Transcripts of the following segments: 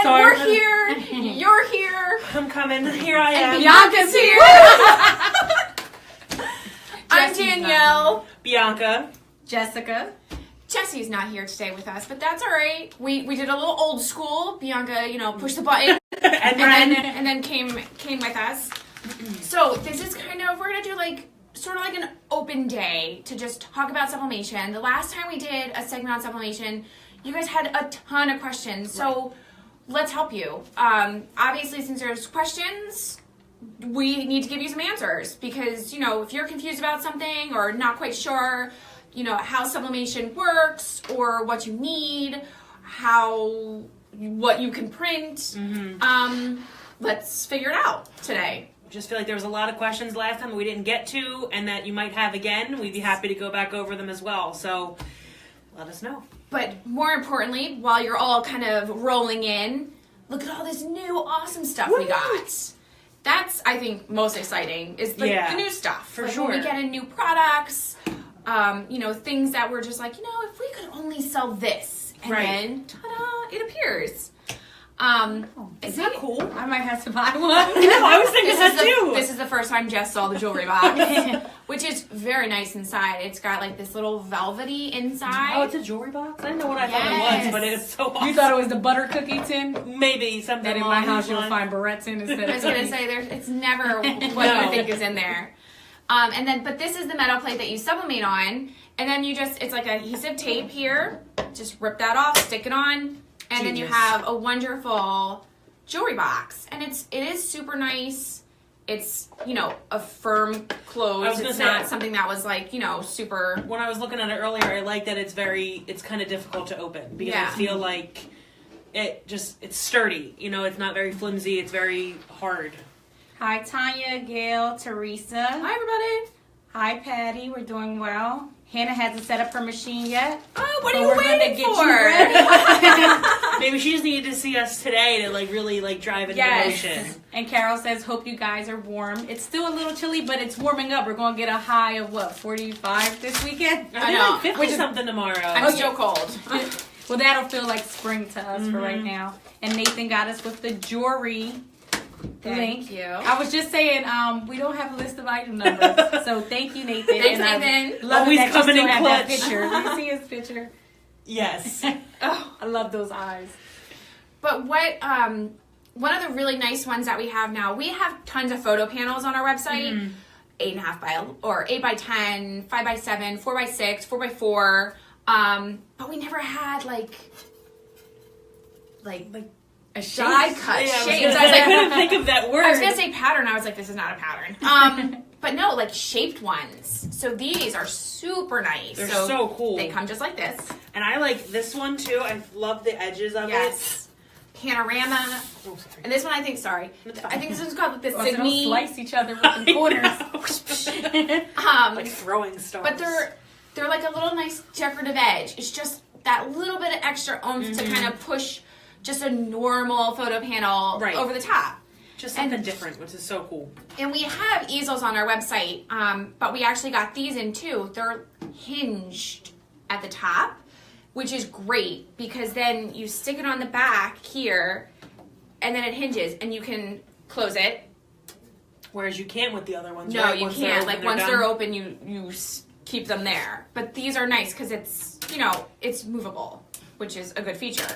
And So we're here. You're here. I'm coming. Here I am. Bianca's here. I'm Danielle. Bianca. Jessica. Jesse's not here today with us, but that's all right. We did a little old school. Bianca, pushed the button and then came with us. So this is we're gonna do sort of like an open day to just talk about sublimation. The last time we did a segment on sublimation, you guys had a ton of questions. So let's help you. Obviously, since there's questions, we need to give you some answers because, if you're confused about something or not quite sure, how sublimation works or what you need, what you can print, let's figure it out today. Just feel like there was a lot of questions last time that we didn't get to and that you might have again. We'd be happy to go back over them as well. So let us know. But more importantly, while you're all kind of rolling in, look at all this new awesome stuff we got. That's, I think, most exciting is the new stuff. For sure. When we get in new products, things that we're just like, if we could only sell this. And then, ta-da, it appears. Is that cool? I might have to buy one. I was thinking that too. This is the first time Jess saw the jewelry box, which is very nice inside. It's got this little velvety inside. Oh, it's a jewelry box? I didn't know what I thought it was, but it's so awesome. You thought it was the butter cookie tin? Maybe something that in my house you'll find barrettes in instead of I was going to say, it's never what you think is in there. But this is the metal plate that you sublimate on, and then it's like adhesive tape here. Just rip that off, stick it on. And then you have a wonderful jewelry box. And it is super nice. It's, a firm close. It's not something that was super... When I was looking at it earlier, I like that it's kind of difficult to open. Because I feel like it's sturdy. It's not very flimsy. It's very hard. Hi, Tanya, Gail, Teresa. Hi, everybody. Hi, Patty. We're doing well. Hannah hasn't set up her machine yet. Oh, what are you waiting for? Maybe she just needed to see us today to really drive into motion. And Carol says, hope you guys are warm. It's still a little chilly, but it's warming up. We're going to get a high of 45 this weekend? I know. 50 something tomorrow. I'm still cold. Well, that'll feel like spring to us for right now. And Nathan got us with the jewelry Thank link. you. I was just saying, we don't have a list of item numbers. So thank you, Nathan. Thanks, Nathan. Love Always that coming you in still clutch. have that picture. Do you see his picture? Yes. Oh, I love those eyes. But what one of the really nice ones that we have now, we have tons of photo panels on our website. 8.5 by or 8 by 10, 5 by 7, 4 by 6, 4 by 4. But we never had like a die cut shapes. I couldn't think of that word. I was gonna say pattern. I was like, this is not a pattern. But no, shaped ones. So these are super nice. They're so cool. They come just like this. And I like this one too. I love the edges of it. Panorama. Oh, sorry. And this one, I think this one's called the They don't Sydney. slice each other with the corners. Like throwing stars. But they're like a little nice decorative edge. It's just that little bit of extra oomph to kind of push just a normal photo panel over the top. Just something different, which is so cool. And we have easels on our website, but we actually got these in too. They're hinged at the top, which is great because then you stick it on the back here, and then it hinges, and you can close it. Whereas you can't with the other ones. No, right? you can't. Once they're open, you keep them there. But these are nice because it's it's movable, which is a good feature.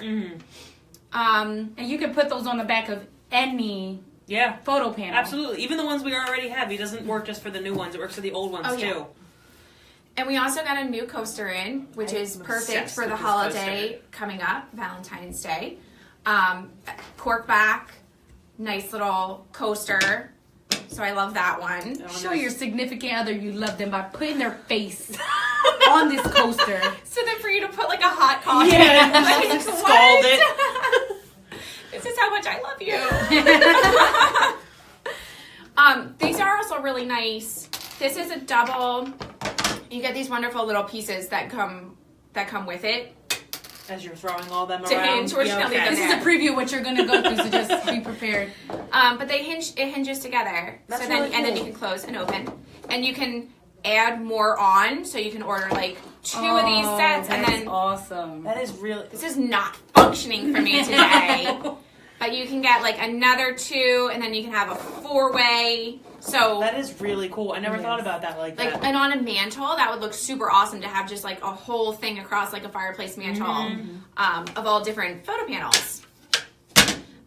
And you can put those on the back of any photo panel. Absolutely. Even the ones we already have. It doesn't work just for the new ones. It works for the old ones too. And we also got a new coaster in, which is perfect for the holiday coming up, Valentine's Day. Cork back, nice little coaster. So I love that one. Show your significant other you love them by putting their face on this coaster. So then for you to put a hot coffee scald it. This is how much I love you. These are also really nice. This is a double. You get these wonderful little pieces that come with it. As you're throwing all them to around. Hinge. We're just gonna leave them This is a preview of what you're going to go through, so just be prepared. But it hinges together. That's so really then cool. And then you can close and open. And you can add more on, so you can order 2 of these sets and then awesome. That is really this is not functioning for me today. But you can get like another 2, and then you can have a 4-way. So that is really cool. I never thought about that like that. And on a mantle, that would look super awesome to have just like a whole thing across like a fireplace mantle of all different photo panels.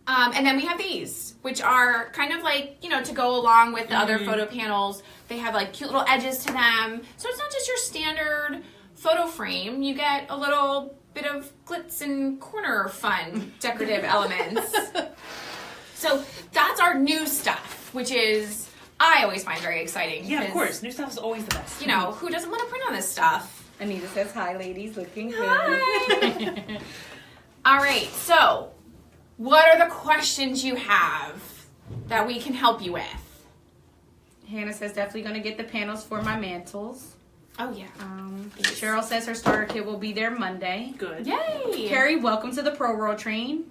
And then we have these, which are kind of like, you know, to go along with the other photo panels. They have like cute little edges to them. So it's not just your standard photo frame. You get a little bit of glitz and corner fun decorative elements. So that's our new stuff, which is, I always find very exciting. Yeah, of course. New stuff is always the best. You know, who doesn't want to print on this stuff? Anita says, hi, ladies. Looking good. Hi. All right, so what are the questions you have that we can help you with? Hannah says, definitely going to get the panels for my mantles. Oh, yeah. Cheryl says her starter kit will be there Monday. Good. Yay. Carrie, welcome to the Pro World Train.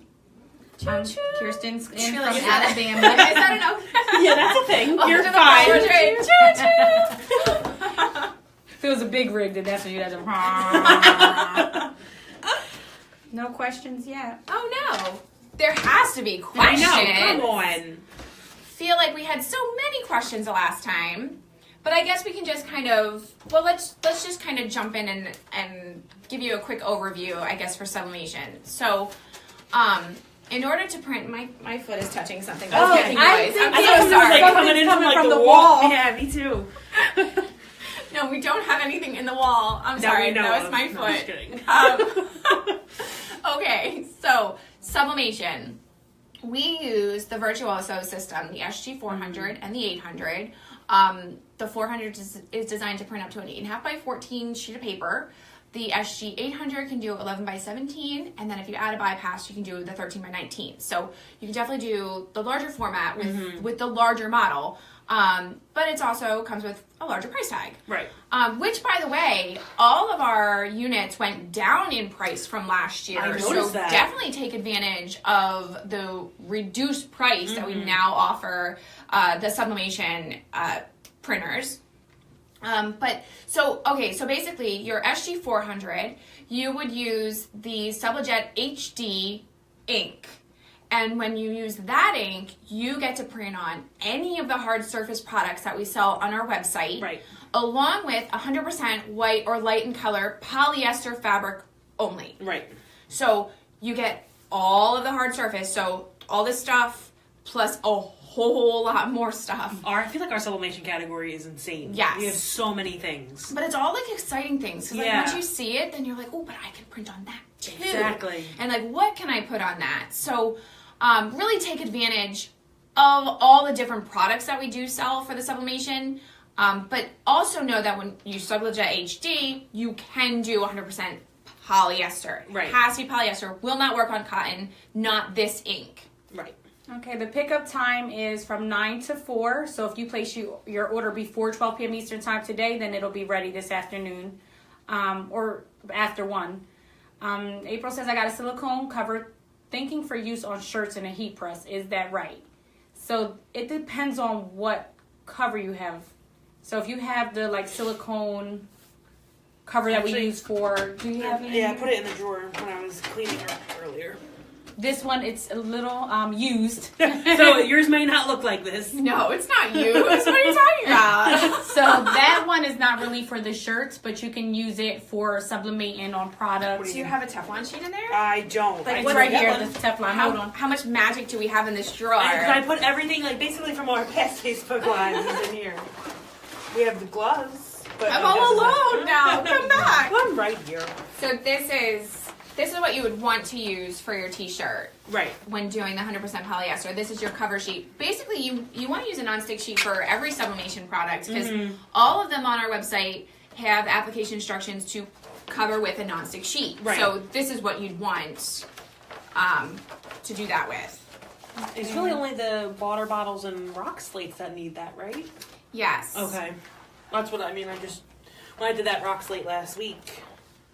Choo-choo. Kirsten's in Choo-choo. from Is that- Alabama. Is that enough? Yeah, that's a thing. You're to the fine. Power Train. Choo-choo. If it was a big rig, then that's when you'd have to... No questions yet. Oh, no. There has to be questions. I know. Come on. Feel like we had so many questions the last time, but I guess we can just kind of, well, let's just kind of jump in and give you a quick overview, I guess, for sublimation. So, in order to print, my foot is touching something. Oh, Making noise. I'm I so thought it was sorry. like coming in from like from the the wall. wall. Yeah, me too. No, we don't have anything in the wall. I'm That sorry, we know that was of. my No, I'm just foot. kidding. Okay, so sublimation. We use the Virtuoso system, the SG400 and the 800. The 400 is designed to print up to an 8.5 by 14 sheet of paper. The SG 800 can do 11 by 17, and then if you add a bypass, you can do the 13 by 19. So you can definitely do the larger format with the larger model, but it also comes with a larger price tag. Right. Which, by the way, all of our units went down in price from last year. I noticed so that. definitely take advantage of the reduced price that we now offer the Sublimation printers. So basically your SG400, you would use the Sublimation HD ink. And when you use that ink, you get to print on any of the hard surface products that we sell on our website. Right. Along with 100% white or light in color polyester fabric only. Right. So you get all of the hard surface, so all this stuff plus a whole lot more stuff. I feel like our sublimation category is insane. Yes. We have so many things. But it's all like exciting things. Because like Yeah. once you see it, then you're like, oh, but I can print on that too. Exactly. And like, what can I put on that? So really take advantage of all the different products that we do sell for the sublimation. But also know that when you Sublimation HD, you can do 100% polyester. Right. It has to be polyester. Will not work on cotton. Not this ink. Right. Okay, the pickup time is from 9 to 4. So if you place your order before 12 p.m. Eastern time today, then it'll be ready this afternoon or after 1. April says, I got a silicone cover thinking for use on shirts in a heat press. Is that right? So it depends on what cover you have. So if you have the like silicone cover that we use for, do you have any? Yeah, I put it in the drawer when I was cleaning her earlier. This one, it's a little used. So yours may not look like this. No, it's not you. What are you talking about? So that one is not really for the shirts, but you can use it for sublimating on products. Do you have a Teflon sheet in there? I don't. Like, It's what's right that here, one? the Teflon. Hold on. How much magic do we have in this drawer? Because I put everything, like, basically from our past Facebook Lives is in here. We have the gloves. But I'm it all doesn't alone now. Come back. I'm right here. So this is what you would want to use for your t-shirt Right. when doing the 100% polyester. This is your cover sheet. Basically, you want to use a nonstick sheet for every sublimation product because all of them on our website have application instructions to cover with a nonstick sheet. Right. So this is what you'd want to do that with. It's really only the water bottles and rock slates that need that, right? Yes. Okay. That's what I mean. When I did that rock slate last week,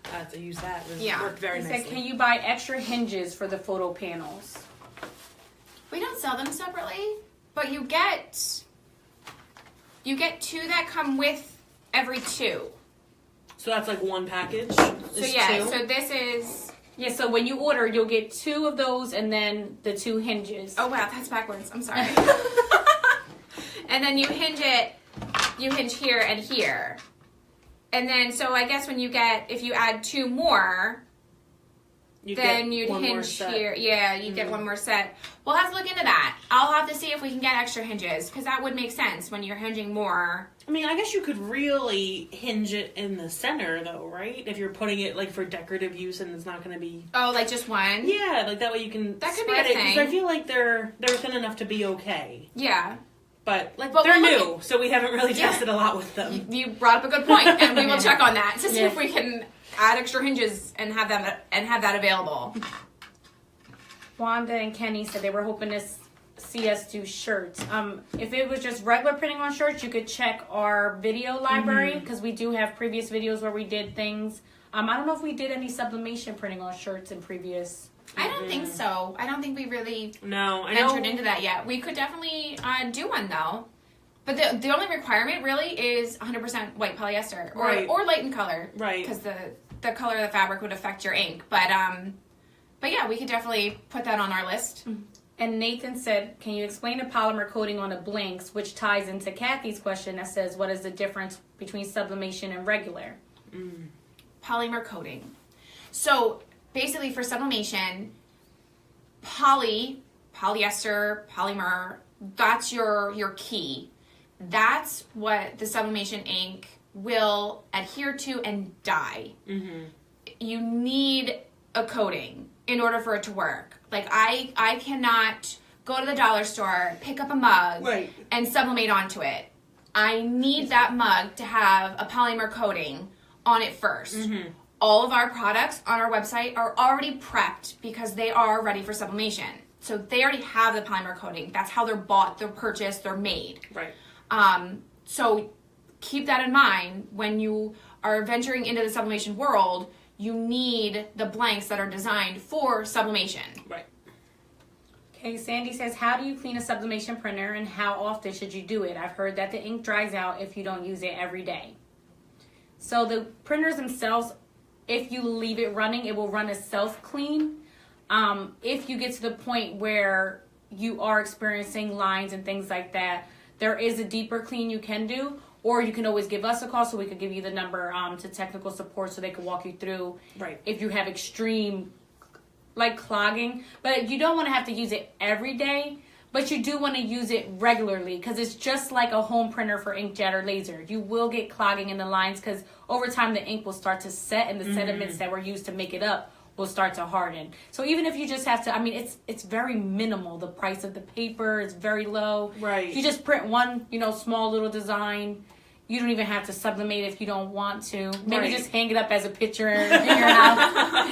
I had to use that. It worked very He nicely. said, can you buy extra hinges for the photo panels? We don't sell them separately, but you get 2 that come with every 2. So that's like one package? So yeah, so this is Yeah, so when you order, you'll get 2 of those and then the 2 hinges. Oh wow, that's backwards. I'm sorry. And then you hinge here and here. And then, so I guess if you add 2 more, then you'd hinge here. Yeah, you'd get one more set. We'll have to look into that. I'll have to see if we can get extra hinges, because that would make sense when you're hinging more. I mean, I guess you could really hinge it in the center, though, right? If you're putting it, like, for decorative use and it's not going to be... Oh, like just one? Yeah, like that way you can that could spread be a it. thing. Because I feel like they're thin enough to be okay. Yeah. But they're new, so we haven't really tested a lot with them. You brought up a good point, and we will check on that to see if we can add extra hinges and have that available. Wanda and Kenny said they were hoping to see us do shirts. If it was just regular printing on shirts, you could check our video library, because we do have previous videos where we did things. I don't know if we did any sublimation printing on shirts in previous. I don't think so. I don't think we really entered into that yet. We could definitely do one, though. But the only requirement really is 100% white polyester or light in color, right? Because the color of the fabric would affect your ink. But yeah, we could definitely put that on our list. And Nathan said, "Can you explain the polymer coating on the blanks?" Which ties into Kathy's question that says, "What is the difference between sublimation and regular?" Polymer coating. So basically, for sublimation, polyester, polymer. That's your key. That's what the sublimation ink will adhere to and dye. You need a coating in order for it to work. Like, I cannot go to the dollar store, pick up a mug, and sublimate onto it. I need that mug to have a polymer coating on it first. All of our products on our website are already prepped because they are ready for sublimation. So they already have the polymer coating. That's how they're bought, they're purchased, they're made. Right. So keep that in mind when you are venturing into the sublimation world. You need the blanks that are designed for sublimation. Right. Okay, Sandy says, "How do you clean a sublimation printer and how often should you do it? I've heard that the ink dries out if you don't use it every day." So the printers themselves, if you leave it running, it will run a self-clean. If you get to the point where you are experiencing lines and things like that, there is a deeper clean you can do, or you can always give us a call so we could give you the number to technical support so they can walk you through if you have extreme like clogging. But you don't want to have to use it every day, but you do want to use it regularly because it's just like a home printer for inkjet or laser. You will get clogging in the lines because over time the ink will start to set and the sediments that were used to make it up will start to harden. So even if you just have to, I mean, it's very minimal. The price of the paper is very low. Right. If you just print one, small little design, you don't even have to sublimate if you don't want to. Maybe just hang it up as a picture in your house.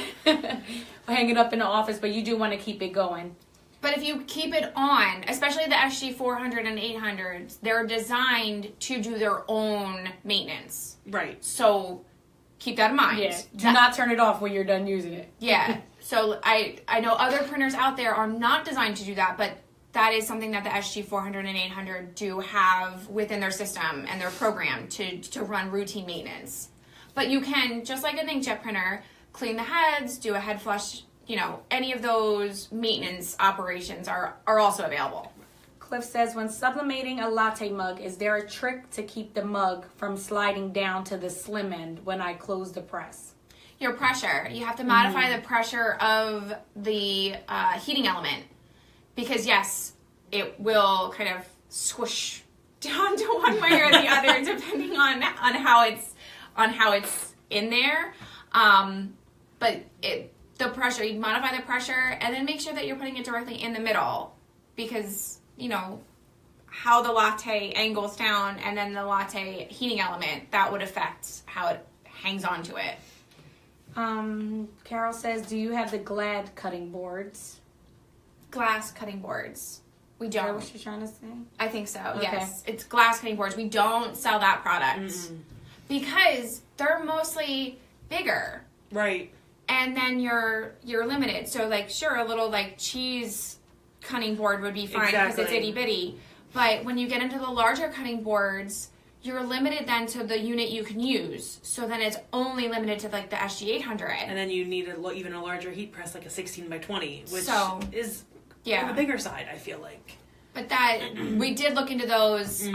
Or hang it up in the office, but you do want to keep it going. But if you keep it on, especially the SG 400 and 800s, they're designed to do their own maintenance. Right. So keep that in mind. Yeah. Do not turn it off when you're done using it. Yeah. So I know other printers out there are not designed to do that, but that is something that the SG 400 and 800 do have within their system and their program to run routine maintenance. But you can, just like an inkjet printer, clean the heads, do a head flush, any of those maintenance operations are also available. Cliff says, when sublimating a latte mug, is there a trick to keep the mug from sliding down to the slim end when I close the press? Your pressure. You have to modify the pressure of the heating element because, yes, it will kind of swoosh down to one way or the other depending on how it's in there. But the pressure, you modify the pressure and then make sure that you're putting it directly in the middle because how the latte angles down and then the latte heating element, that would affect how it hangs onto it. Carol says, do you have the Glad cutting boards? Glass cutting boards. We don't. Is that what you're trying to say? I think so, Okay. yes. It's glass cutting boards. We don't sell that product because they're mostly bigger. Right. And then you're limited. So, sure, a little, cheese cutting board would be fine because it's itty-bitty. But when you get into the larger cutting boards, you're limited then to the unit you can use. So then it's only limited to like the SG800. And then you need even a larger heat press, like a 16 by 20, which is yeah, on the bigger side, I feel like. But that, we did look into those,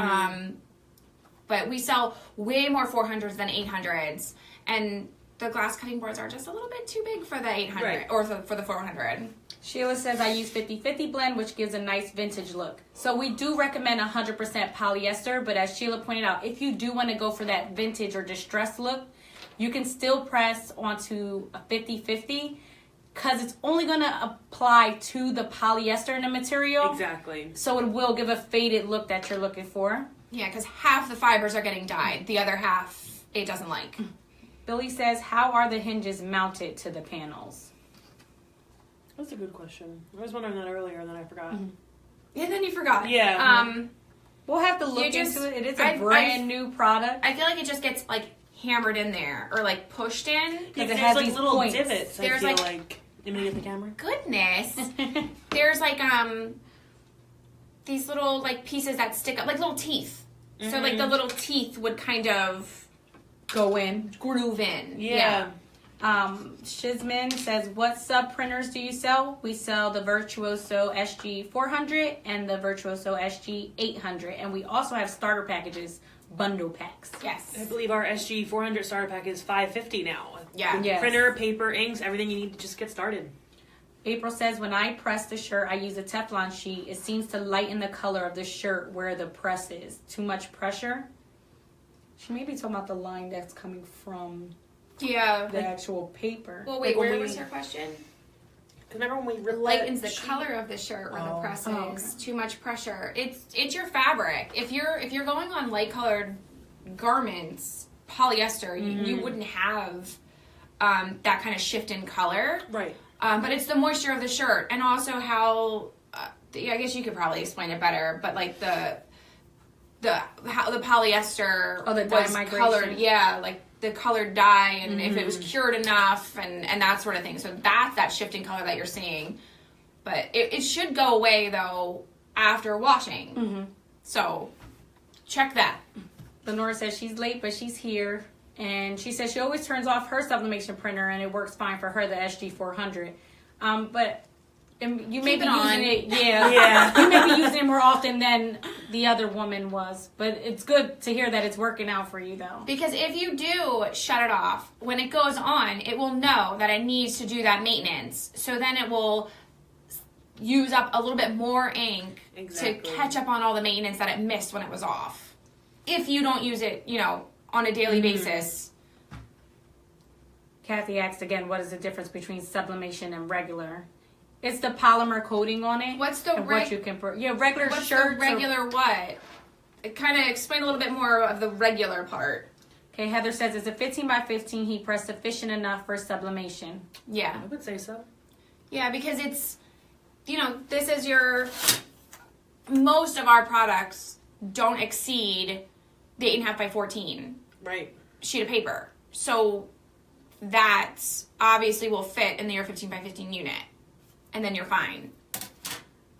but we sell way more 400s than 800s. And the glass cutting boards are just a little bit too big for the 800 or for the 400. Sheila says, I use 50-50 blend, which gives a nice vintage look. So we do recommend 100% polyester, but as Sheila pointed out, if you do want to go for that vintage or distressed look, you can still press onto a 50-50 because it's only going to apply to the polyester in the material. Exactly. So it will give a faded look that you're looking for. Yeah, because half the fibers are getting dyed. The other half, it doesn't like. Billy says, how are the hinges mounted to the panels? That's a good question. I was wondering that earlier and then I forgot. And then you forgot. Yeah. We'll have to look into it. It is a brand new product. I feel like it just gets like hammered in there or like pushed in. Because it there's has like these little points. divots. There's I feel like. You want me to get the camera? Goodness. There's like these little like pieces that stick up, like little teeth. So like the little teeth would kind of go in, groove in. Yeah. Shizman says, what sub printers do you sell? We sell the Virtuoso SG400 and the Virtuoso SG800, and we also have starter packages, bundle packs. Yes. I believe our SG400 starter pack is $550 now. Yeah. Yes. Printer, paper, inks, everything you need to just get started. April says, when I press the shirt, I use a Teflon sheet. It seems to lighten the color of the shirt where the press is. Too much pressure? She may be talking about the line that's coming from the actual paper. Well, wait, where was her question? Remember when we ripped lightens the color of the shirt where the press is. Too much pressure. It's your fabric. If you're going on light colored garments, polyester, you wouldn't have that kind of shift in color. Right. But it's the moisture of the shirt, and also how I guess you could probably explain it better. But like how the polyester the dye was migration. colored, like the colored dye, and if it was cured enough, and that sort of thing. So that's that shifting color that you're seeing. But it should go away though after washing. So check that. Lenora says she's late, but she's here. And she says she always turns off her sublimation printer, and it works fine for her, the SG400. But you may be using it, you may be using it more often than the other woman was. But it's good to hear that it's working out for you, though. Because if you do shut it off, when it goes on, it will know that it needs to do that maintenance. So then it will use up a little bit more ink to catch up on all the maintenance that it missed when it was off. If you don't use it, on a daily basis. Kathy asked again, what is the difference between sublimation and regular? It's the polymer coating on it. What's the what you can regular what's shirts? The regular what? Kind of explain a little bit more of the regular part. Okay, Heather says, is a 15 by 15 heat press sufficient enough for sublimation? Yeah. I would say so. Yeah, because it's, this is most of our products don't exceed the 8.5 by 14 sheet of paper. So that obviously will fit in your 15 by 15 unit. And then you're fine.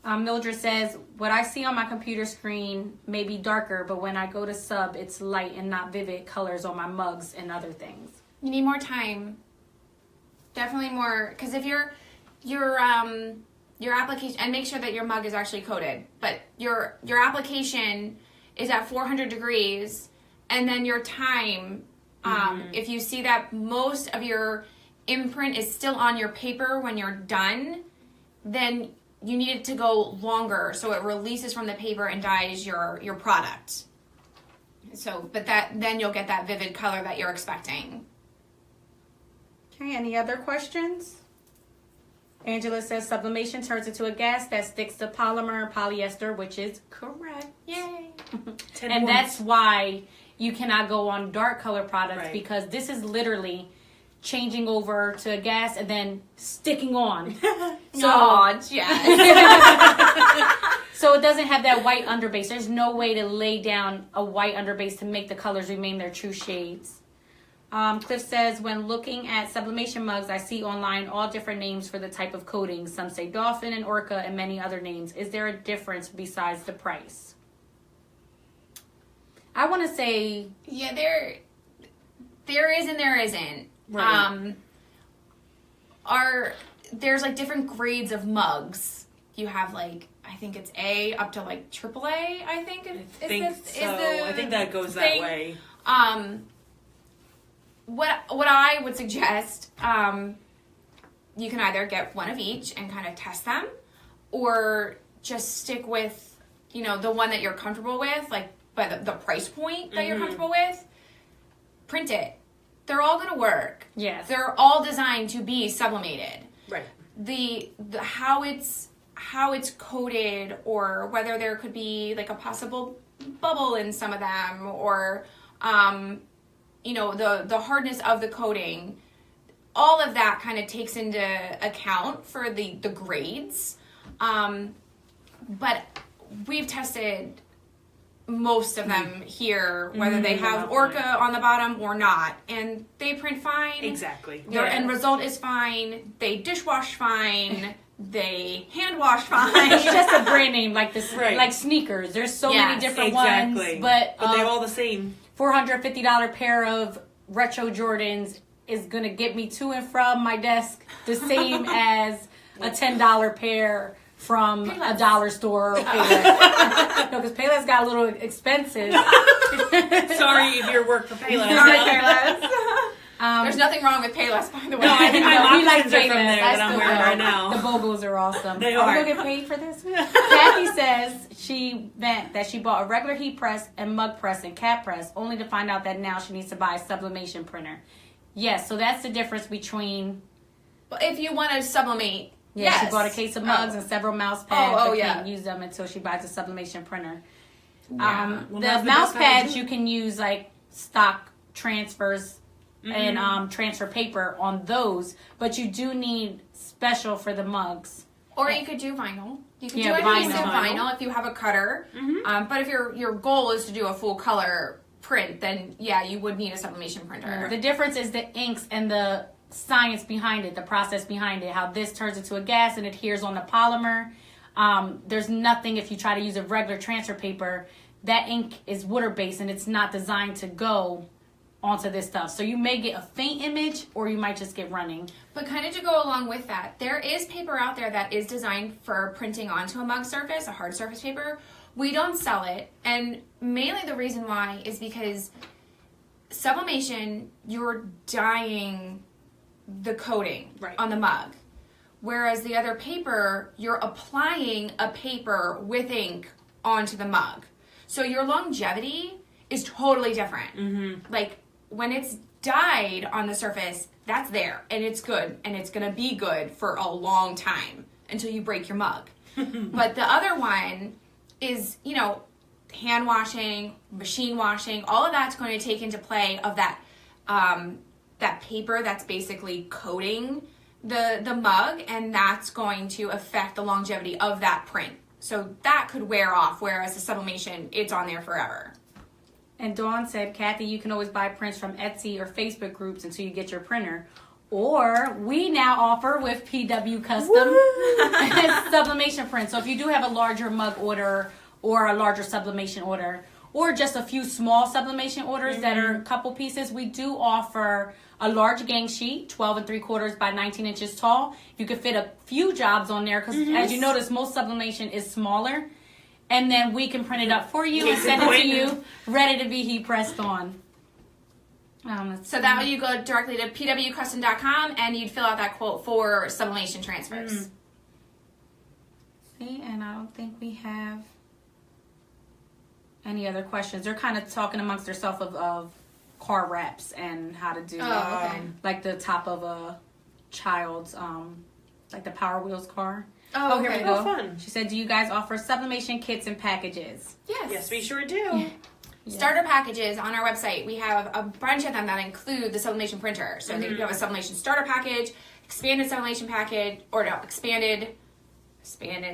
Mildred says, what I see on my computer screen may be darker, but when I go to sub, it's light and not vivid colors on my mugs and other things. You need more time. Definitely more, because if your application, and make sure that your mug is actually coated, but your application is at 400 degrees, and then your time, if you see that most of your imprint is still on your paper when you're done, then you need it to go longer so it releases from the paper and dyes your product. So, but then you'll get that vivid color that you're expecting. Okay, any other questions? Angela says sublimation turns into a gas that sticks to polymer and polyester, which is correct. Yay! And that's why you cannot go on dark color products because this is literally changing over to a gas and then sticking on. So I want to say... Yeah, there is and there isn't. Right. There's like different grades of mugs. You have like, I think it's A up to like AAA, I think. I think that goes thing. that way. What I would suggest, you can either get one of each and kind of test them, or just stick with, the one that you're comfortable with, like by the price point that you're comfortable with. Print it. They're all going to work. Yes. They're all designed to be sublimated. Right. The how it's coated, or whether there could be like a possible bubble in some of them, or the hardness of the coating, all of that kind of takes into account for the grades. But we've tested most of them here, whether they have Orca on the bottom or not, and they print fine. Exactly. Their end result is fine. They dishwash fine. They hand wash fine. It's just a brand name, like this, like sneakers. There's so many different ones, but they're all the same. $450 pair of retro Jordans is gonna get me to and from my desk the same as a $10 pair from a dollar store. No, because Payless got a little expensive. Sorry if you work for Payless. Sorry, Payless. There's nothing wrong with Payless, by the way. No, I think my moccasins are from there I that I'm still wearing go. right now. The Bogos are awesome. They are. are. We gonna get paid for this? Kathy says she meant that she bought a regular heat press and mug press and cap press, only to find out that now she needs to buy a sublimation printer. Yes, so that's the difference between... But if you want to sublimate, yeah, she bought a case of mugs and several mouse pads, but can't use them until she buys a sublimation printer. Yeah. The mouse pads, you can use like stock transfers and transfer paper on those, but you do need special for the mugs. Or you could do vinyl. You could do vinyl. vinyl if you have a cutter. But if your goal is to do a full color print, then yeah, you would need a sublimation printer. The difference is the inks and the science behind it, the process behind it, how this turns into a gas and adheres on the polymer. There's nothing, if you try to use a regular transfer paper, that ink is water-based and it's not designed to go onto this stuff. So you may get a faint image or you might just get running. But kind of to go along with that, there is paper out there that is designed for printing onto a mug surface, a hard surface paper. We don't sell it, and mainly the reason why is because sublimation, you're dyeing the coating on the mug. Whereas the other paper, you're applying a paper with ink onto the mug. So your longevity is totally different. Like when it's dyed on the surface, that's there and it's good and it's gonna be good for a long time until you break your mug. But the other one is, hand washing, machine washing, all of that's going to take into play of that that paper that's basically coating the mug, and that's going to affect the longevity of that print. So that could wear off, whereas the sublimation, it's on there forever. And Dawn said, Kathy, you can always buy prints from Etsy or Facebook groups until you get your printer. Or we now offer with PW Custom sublimation prints. So if you do have a larger mug order or a larger sublimation order, or just a few small sublimation orders that are a couple pieces, we do offer a large gang sheet, 12 3/4 by 19 inches tall. You can fit a few jobs on there because, as you notice, most sublimation is smaller. And then we can print it up for you and send it to you, ready to be heat pressed on. So that way you go directly to pwcustom.com and you'd fill out that quote for sublimation transfers. See, and I don't think we have any other questions. They're kind of talking amongst themselves of car wraps and how to do like the top of a child's like the Power Wheels car. Oh, here okay. we go. Oh, fun. She said, do you guys offer sublimation kits and packages? Yes, we sure do. Yeah. Starter packages on our website. We have a bunch of them that include the sublimation printer. So you have a sublimation starter package, expanded sublimation package, or no, expanded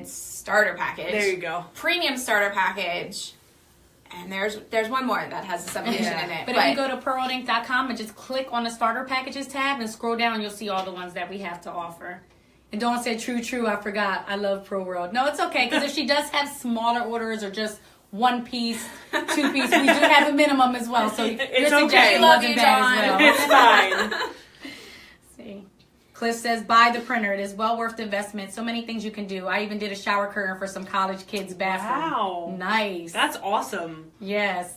starter package. There you go. Premium starter package. And there's one more that has the sublimation in it. But if you go to pearlink.com and just click on the starter packages tab and scroll down, you'll see all the ones that we have to offer. And Dawn said, true, I forgot. I love Pro World. No, it's okay, because if she does have smaller orders or just one piece, 2 piece. We do have a minimum as well, so your It's suggestion okay. Love wasn't you, bad Dawn. as well. It's fine. See. Cliff says, buy the printer. It is well worth the investment. So many things you can do. I even did a shower curtain for some college kids' bathroom. Wow. Nice. That's awesome. Yes.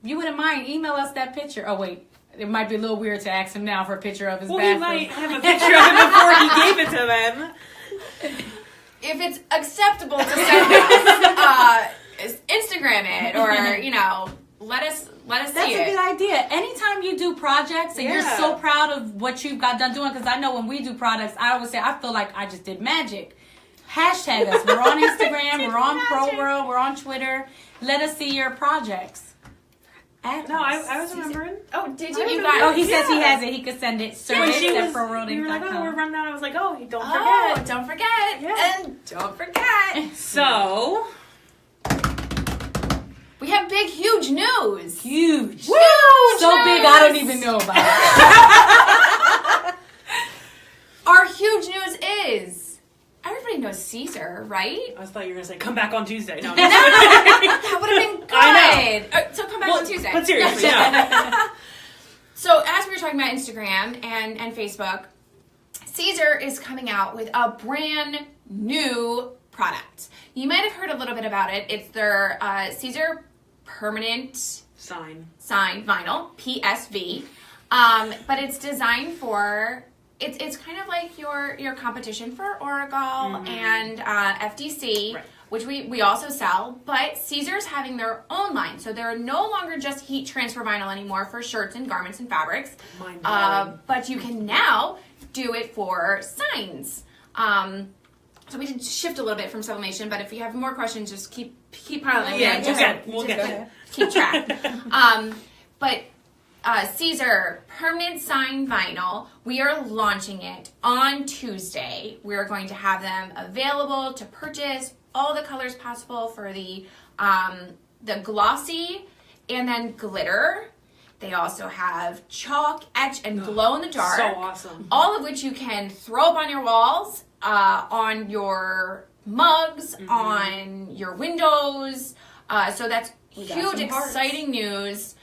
You wouldn't mind, email us that picture. Oh, wait. It might be a little weird to ask him now for a picture of his bathroom. He might have a picture of it before he gave it to them. If it's acceptable to send us, Instagram it, or, you know, let us That's see a it. good idea. Anytime you do projects and you're Yeah. so proud of what you've got done doing, because I know when we do products, I always say, I feel like I just did magic. Hashtag us. We're on Instagram, we're on ProWorld, we're on Twitter. Let us see your projects. At No, us. I was remembering. Oh, did I you? You remember- got Oh, he says he Yeah. has it. He could send it. When Service she at was, you were like, oh, we're ProWorld.com. running out. I was like, oh, don't Oh, forget. don't forget. Yeah. And don't forget. So, We have big, huge news. Huge. Woo! So big, I don't even know about it. Our huge news is everybody knows Caesar, right? I thought you were going to say, come back on Tuesday. No, That would have been good. I So come back Well, on Tuesday. but seriously, no. So as we were talking about Instagram and Facebook, Caesar is coming out with a brand new product. You might have heard a little bit about it. It's their Caesar Permanent Sign. Sign Vinyl, PSV. But it's designed for, it's kind of like your competition for Oracle and FDC, Right. which we also sell. But Caesar's having their own line. So they're no longer just heat transfer vinyl anymore for shirts and garments and fabrics. Mind-blowing. But you can now do it for signs. So we did shift a little bit from sublimation, but if you have more questions, just keep piling Yeah, in. we'll get there. Keep track. But Caesar Permanent Sign Vinyl, we are launching it on Tuesday. We're going to have them available to purchase all the colors possible for the glossy and then glitter. They also have chalk, etch, and glow in the dark. So awesome. All of which you can throw up on your walls, on your mugs, on your windows. So that's huge, some hearts. exciting news.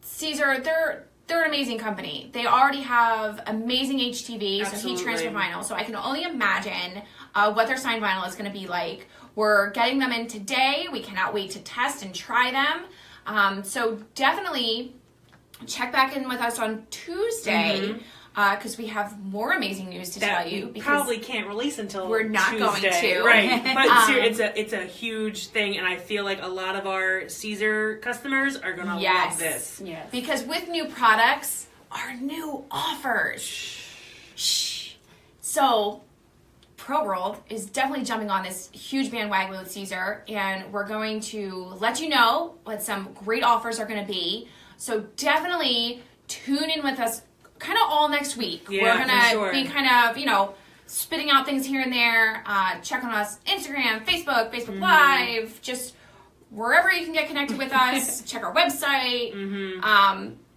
Caesar, they're an amazing company. They already have amazing HTV, so heat Absolutely. transfer vinyl. So I can only imagine what their signed vinyl is going to be like. We're getting them in today. We cannot wait to test and try them. So definitely check back in with us on Tuesday because we have more amazing news to That tell you. we Because probably can't release until we're not going Tuesday. to. Right. But it's a huge thing, and I feel like a lot of our Caesar customers are going to Yes. love this. Yes. because with new products are new offers. Shh. So ProWorld is definitely jumping on this huge bandwagon with Caesar, and we're going to let you know what some great offers are going to be. So definitely tune in with us kind of all next week. Yeah, we're going for to sure. be kind of, spitting out things here and there. Check on us Instagram, Facebook Live, just wherever you can get connected with us. Check our website.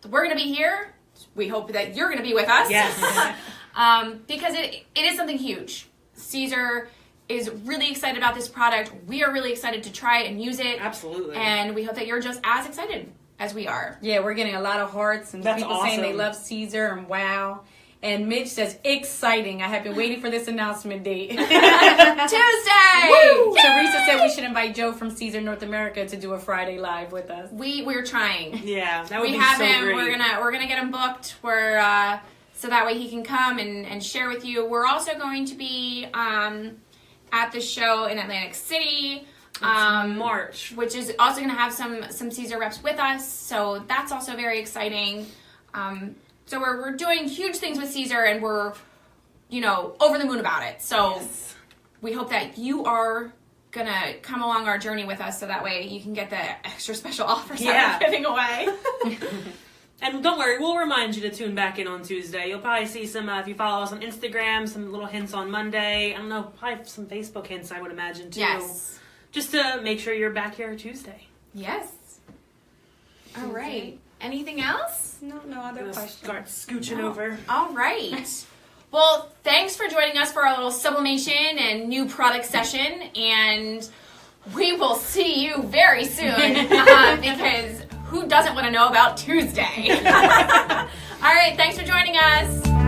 We're going to be here. We hope that you're going to be with us. Yes. Because it is something huge. Caesar is really excited about this product. We are really excited to try and use it. Absolutely. And we hope that you're just as excited as we are. Yeah, we're getting a lot of hearts and That's people saying they awesome. love Caesar and wow. And Midge says, exciting. I have been waiting for this announcement date. Tuesday! Woo! Teresa said we should invite Joe from Caesar North America to do a Friday live with us. We're trying. Yeah, that would We be have so him. great. We're gonna get him booked. So that way he can come and share with you. We're also going to be at the show in Atlantic City. March. Which is also going to have some Caesar reps with us, so that's also very exciting. So we're doing huge things with Caesar, and we're over the moon about it. So we hope that you are gonna come along our journey with us, so that way you can get the extra special offers that we're giving away. And don't worry, we'll remind you to tune back in on Tuesday. You'll probably see some, if you follow us on Instagram, some little hints on Monday. I don't know, probably some Facebook hints, I would imagine, too. Yes. Just to make sure you're back here Tuesday. Yes. All right. Anything else? No other questions. Start scooching over. All right. Well, thanks for joining us for our little sublimation and new product session. And we will see you very soon because who doesn't want to know about Tuesday? All right, thanks for joining us.